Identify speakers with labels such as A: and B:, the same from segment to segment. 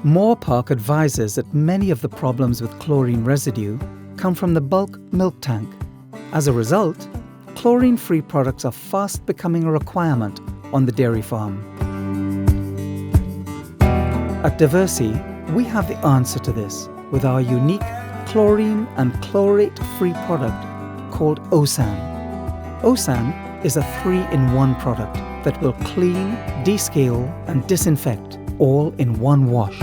A: Moorpark advises that many of the problems with chlorine residue come from the bulk milk tank. As a result, chlorine-free products are fast becoming a requirement on the dairy farm. At Diversey, we have the answer to this with our unique chlorine and chlorate-free product called OSA-N. OSA-N is a 3-in-1 product that will clean, descale and disinfect all in one wash.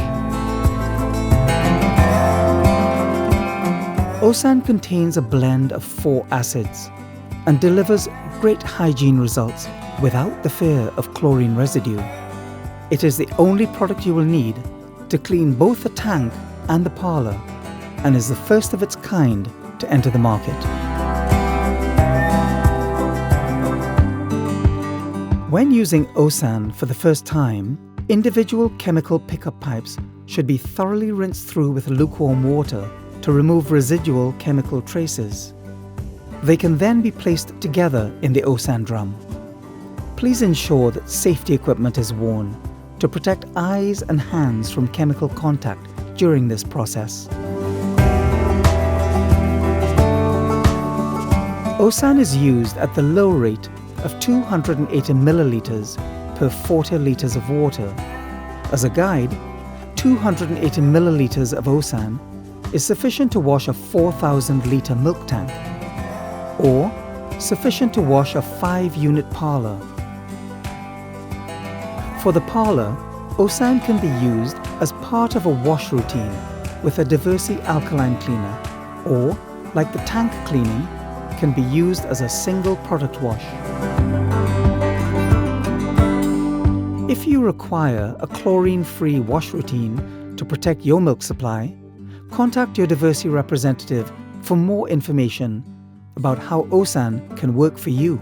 A: OSA-N contains a blend of 4 acids and delivers great hygiene results without the fear of chlorine residue. It is the only product you will need to clean both the tank and the parlour, and is the first of its kind to enter the market. When using OSA-N for the first time, individual chemical pickup pipes should be thoroughly rinsed through with lukewarm water to remove residual chemical traces. They can then be placed together in the OSA-N drum. Please ensure that safety equipment is worn to protect eyes and hands from chemical contact during this process. OSA-N is used at the low rate of 280 millilitres per 40 litres of water. As a guide, 280 millilitres of OSA-N is sufficient to wash a 4,000-litre milk tank, or sufficient to wash a 5-unit parlour. For the parlour, OSA-N can be used as part of a wash routine with a Diversey alkaline cleaner, or, like the tank cleaning, can be used as a single product wash. If you require a chlorine-free wash routine to protect your milk supply, contact your Diversey representative for more information about how OSA-N can work for you.